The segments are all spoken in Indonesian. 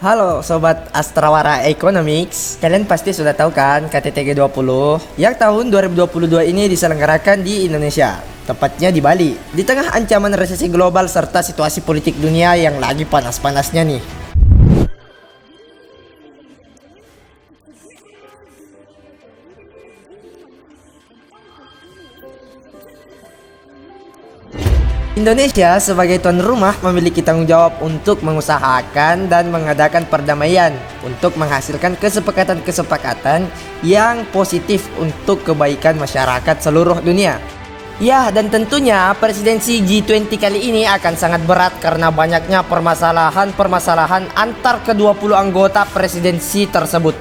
Halo Sobat Astrawara Economics. Kalian pasti sudah tahu kan KTT G20 yang tahun 2022 ini diselenggarakan di Indonesia, tepatnya di Bali. Di tengah ancaman resesi global serta situasi politik dunia yang lagi panas-panasnya nih. Indonesia sebagai tuan rumah memiliki tanggung jawab untuk mengusahakan dan mengadakan perdamaian untuk menghasilkan kesepakatan-kesepakatan yang positif untuk kebaikan masyarakat seluruh dunia. Ya, dan tentunya presidensi G20 kali ini akan sangat berat karena banyaknya permasalahan-permasalahan antar ke-20 anggota presidensi tersebut.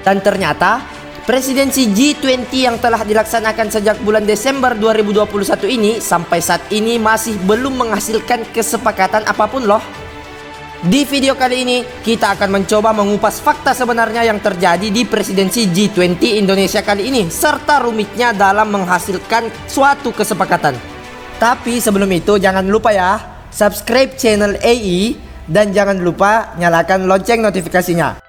Dan ternyata presidensi G20 yang telah dilaksanakan sejak bulan Desember 2021 ini sampai saat ini masih belum menghasilkan kesepakatan apapun loh. Di video kali ini kita akan mencoba mengupas fakta sebenarnya yang terjadi di presidensi G20 Indonesia kali ini serta rumitnya dalam menghasilkan suatu kesepakatan. Tapi sebelum itu jangan lupa ya, subscribe channel AI dan jangan lupa nyalakan lonceng notifikasinya.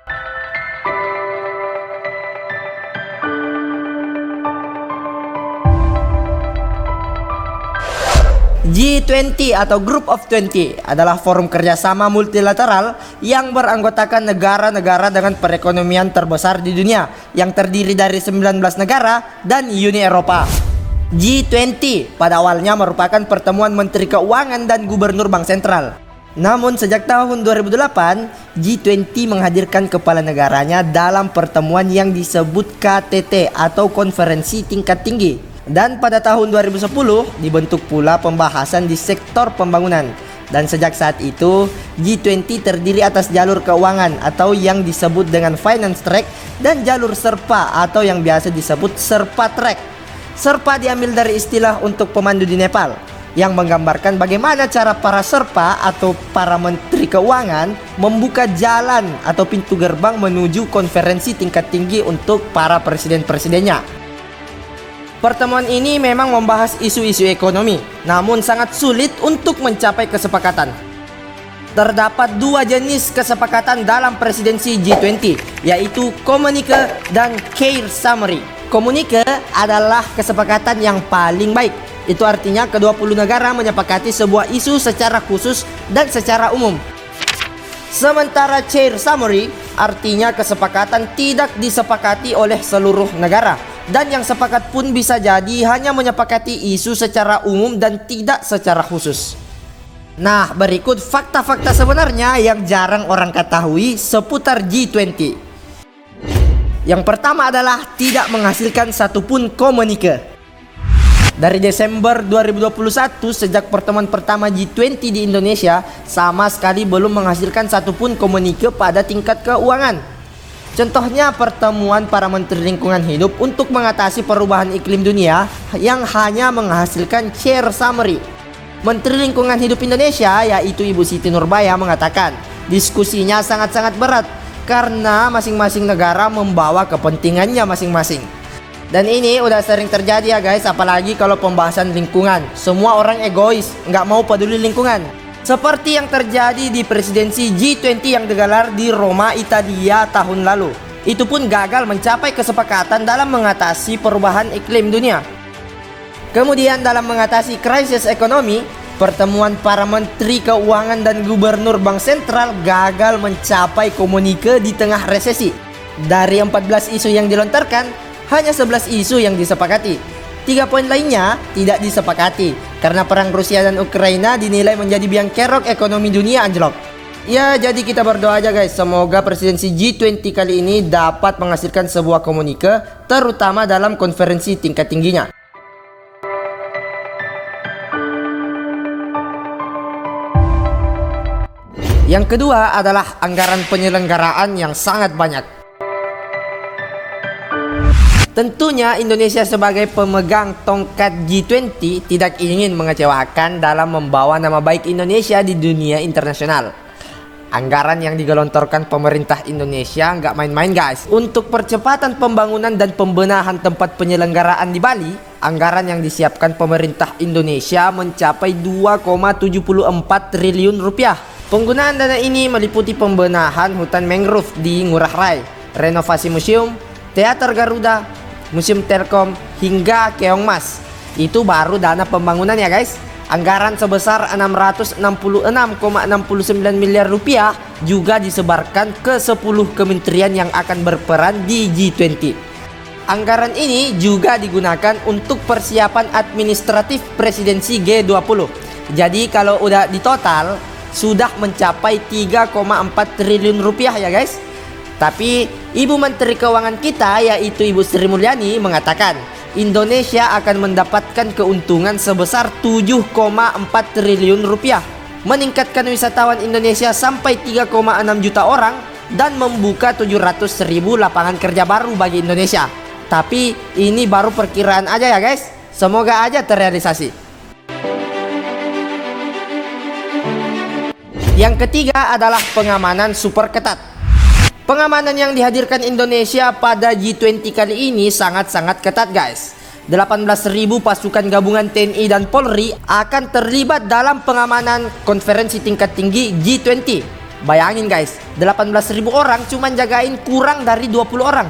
G20 atau Group of 20 adalah forum kerjasama multilateral yang beranggotakan negara-negara dengan perekonomian terbesar di dunia yang terdiri dari 19 negara dan Uni Eropa. G20 pada awalnya merupakan pertemuan Menteri Keuangan dan Gubernur Bank Sentral. Namun sejak tahun 2008, G20 menghadirkan kepala negaranya dalam pertemuan yang disebut KTT atau Konferensi Tingkat Tinggi. Dan pada tahun 2010 dibentuk pula pembahasan di sektor pembangunan. Dan sejak saat itu G20 terdiri atas jalur keuangan atau yang disebut dengan finance track dan jalur Sherpa atau yang biasa disebut Sherpa track. Sherpa diambil dari istilah untuk pemandu di Nepal yang menggambarkan bagaimana cara para Sherpa atau para menteri keuangan membuka jalan atau pintu gerbang menuju konferensi tingkat tinggi untuk para presiden-presidennya. Pertemuan ini memang membahas isu-isu ekonomi, namun sangat sulit untuk mencapai kesepakatan. Terdapat dua jenis kesepakatan dalam presidensi G20, yaitu Communique dan Care Summary. Communique adalah kesepakatan yang paling baik. Itu artinya ke-20 negara menyepakati sebuah isu secara khusus dan secara umum. Sementara Care Summary artinya kesepakatan tidak disepakati oleh seluruh negara. Dan yang sepakat pun bisa jadi hanya menyepakati isu secara umum dan tidak secara khusus. Nah, berikut fakta-fakta sebenarnya yang jarang orang ketahui seputar G20. Yang pertama adalah tidak menghasilkan satupun komunike. Dari Desember 2021 sejak pertemuan pertama G20 di Indonesia sama sekali belum menghasilkan satupun komunike pada tingkat keuangan. Contohnya pertemuan para menteri lingkungan hidup untuk mengatasi perubahan iklim dunia yang hanya menghasilkan Care Summary. Menteri Lingkungan Hidup Indonesia yaitu Ibu Siti Nurbaya mengatakan diskusinya sangat-sangat berat karena masing-masing negara membawa kepentingannya masing-masing. Dan ini udah sering terjadi ya guys, apalagi kalau pembahasan lingkungan. Semua orang egois, nggak mau peduli lingkungan. Seperti yang terjadi di presidensi G20 yang digelar di Roma, Italia tahun lalu. Itu pun gagal mencapai kesepakatan dalam mengatasi perubahan iklim dunia. Kemudian dalam mengatasi krisis ekonomi, pertemuan para menteri keuangan dan gubernur bank sentral gagal mencapai komunike di tengah resesi. Dari 14 isu yang dilontarkan, hanya 11 isu yang disepakati. 3 poin lainnya tidak disepakati karena perang Rusia dan Ukraina dinilai menjadi biang kerok ekonomi dunia anjlok. Ya, jadi kita berdoa aja guys, semoga presidensi G20 kali ini dapat menghasilkan sebuah komunike terutama dalam konferensi tingkat tingginya. Yang kedua adalah anggaran penyelenggaraan yang sangat banyak. Tentunya Indonesia sebagai pemegang tongkat G20 tidak ingin mengecewakan dalam membawa nama baik Indonesia di dunia internasional. Anggaran yang digelontorkan pemerintah Indonesia nggak main-main guys. Untuk percepatan pembangunan dan pembenahan tempat penyelenggaraan di Bali, anggaran yang disiapkan pemerintah Indonesia mencapai 2,74 triliun rupiah. Penggunaan dana ini meliputi pembenahan hutan mangrove di Ngurah Rai, renovasi museum, teater Garuda, museum Telkom, hingga Keong Mas. Itu baru dana pembangunan ya guys. Anggaran sebesar 666,69 miliar rupiah juga disebarkan ke 10 kementerian yang akan berperan di G20. Anggaran ini juga digunakan untuk persiapan administratif presidensi G20. Jadi kalau udah ditotal sudah mencapai 3,4 triliun rupiah ya guys. Tapi Ibu Menteri Keuangan kita yaitu Ibu Sri Mulyani mengatakan Indonesia akan mendapatkan keuntungan sebesar 7,4 triliun rupiah, meningkatkan wisatawan Indonesia sampai 3,6 juta orang dan membuka 700.000 lapangan kerja baru bagi Indonesia. Tapi ini baru perkiraan aja ya guys. Semoga aja terrealisasi. Yang ketiga adalah pengamanan super ketat. Pengamanan yang dihadirkan Indonesia pada G20 kali ini sangat-sangat ketat guys. 18.000 pasukan gabungan TNI dan Polri akan terlibat dalam pengamanan konferensi tingkat tinggi G20. Bayangin guys, 18.000 orang cuma jagain kurang dari 20 orang.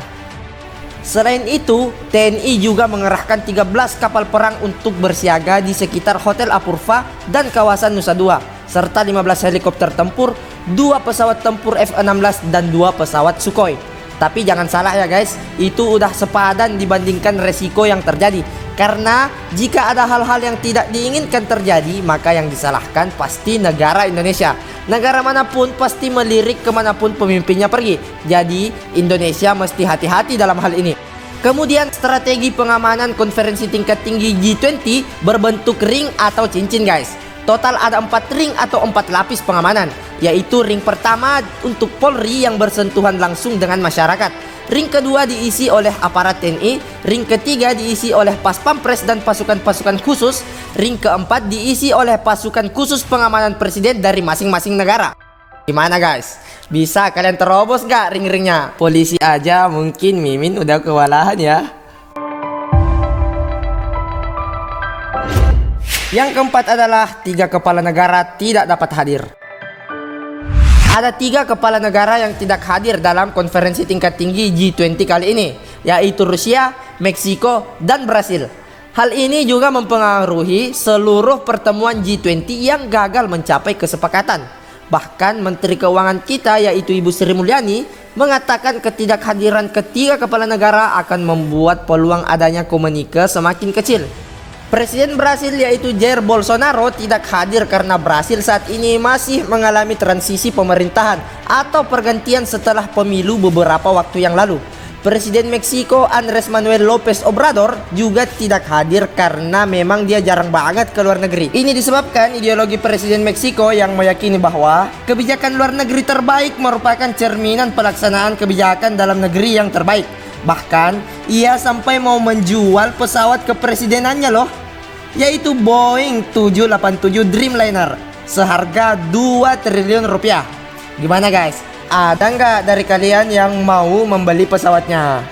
Selain itu, TNI juga mengerahkan 13 kapal perang untuk bersiaga di sekitar Hotel Apurva dan kawasan Nusa Dua, serta 15 helikopter tempur, 2 pesawat tempur F-16 dan 2 pesawat Sukhoi. Tapi jangan salah ya guys, itu udah sepadan dibandingkan resiko yang terjadi. Karena jika ada hal-hal yang tidak diinginkan terjadi, maka yang disalahkan pasti negara Indonesia. Negara manapun pasti melirik kemanapun pemimpinnya pergi. Jadi Indonesia mesti hati-hati dalam hal ini. Kemudian strategi pengamanan konferensi tingkat tinggi G20 berbentuk ring atau cincin guys. Total ada 4 ring atau 4 lapis pengamanan, yaitu ring pertama untuk Polri yang bersentuhan langsung dengan masyarakat. Ring kedua diisi oleh aparat TNI, ring ketiga diisi oleh Pas Pampres dan pasukan-pasukan khusus, ring keempat diisi oleh pasukan khusus pengamanan presiden dari masing-masing negara. Gimana guys? Bisa kalian terobos gak ring-ringnya? Polisi aja mungkin Mimin udah kewalahan ya. Yang keempat adalah 3 kepala negara tidak dapat hadir. Ada 3 kepala negara yang tidak hadir dalam konferensi tingkat tinggi G20 kali ini, yaitu Rusia, Meksiko, dan Brasil. Hal ini juga mempengaruhi seluruh pertemuan G20 yang gagal mencapai kesepakatan. Bahkan Menteri Keuangan kita yaitu Ibu Sri Mulyani mengatakan ketidakhadiran ketiga kepala negara akan membuat peluang adanya komunike semakin kecil. Presiden Brasil yaitu Jair Bolsonaro tidak hadir karena Brasil saat ini masih mengalami transisi pemerintahan atau pergantian setelah pemilu beberapa waktu yang lalu. Presiden Meksiko Andrés Manuel López Obrador juga tidak hadir karena memang dia jarang banget ke luar negeri. Ini disebabkan ideologi Presiden Meksiko yang meyakini bahwa kebijakan luar negeri terbaik merupakan cerminan pelaksanaan kebijakan dalam negeri yang terbaik. Bahkan ia sampai mau menjual pesawat kepresidenannya loh, yaitu Boeing 787 Dreamliner seharga 2 triliun rupiah. Gimana guys? Ada nggak dari kalian yang mau membeli pesawatnya?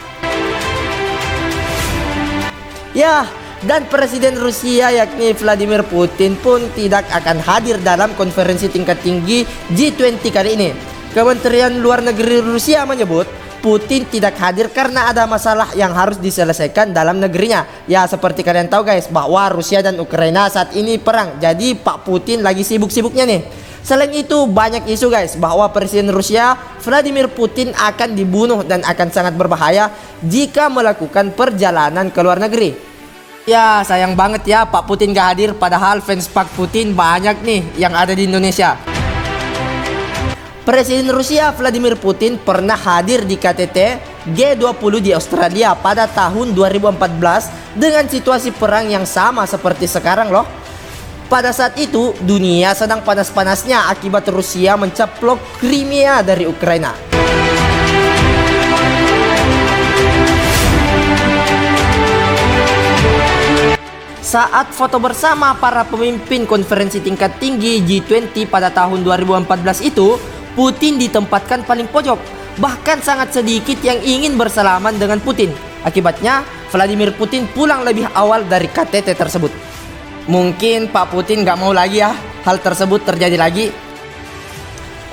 Ya, dan Presiden Rusia yakni Vladimir Putin pun tidak akan hadir dalam konferensi tingkat tinggi G20 kali ini. Kementerian Luar Negeri Rusia menyebut Putin tidak hadir karena ada masalah yang harus diselesaikan dalam negerinya. Ya seperti kalian tahu guys, bahwa Rusia dan Ukraina saat ini perang. Jadi Pak Putin lagi sibuk-sibuknya nih. Selain itu banyak isu guys bahwa Presiden Rusia Vladimir Putin akan dibunuh dan akan sangat berbahaya jika melakukan perjalanan ke luar negeri. Ya sayang banget ya Pak Putin gak hadir, padahal fans Pak Putin banyak nih yang ada di Indonesia. Presiden Rusia Vladimir Putin pernah hadir di KTT G20 di Australia pada tahun 2014 dengan situasi perang yang sama seperti sekarang loh. Pada saat itu dunia sedang panas-panasnya akibat Rusia mencaplok Crimea dari Ukraina. Saat foto bersama para pemimpin konferensi tingkat tinggi G20 pada tahun 2014 itu, Putin ditempatkan paling pojok. Bahkan sangat sedikit yang ingin bersalaman dengan Putin. Akibatnya Vladimir Putin pulang lebih awal dari KTT tersebut. Mungkin Pak Putin gak mau lagi ya hal tersebut terjadi lagi.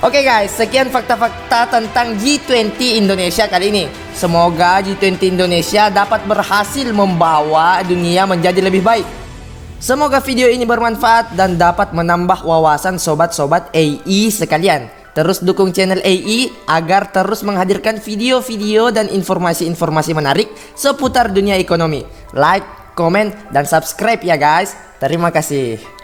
Oke guys, sekian fakta-fakta tentang G20 Indonesia kali ini. Semoga G20 Indonesia dapat berhasil membawa dunia menjadi lebih baik. Semoga video ini bermanfaat dan dapat menambah wawasan sobat-sobat AI sekalian. Terus dukung channel AI agar terus menghadirkan video-video dan informasi-informasi menarik seputar dunia ekonomi. Like, komen, dan subscribe ya guys. Terima kasih.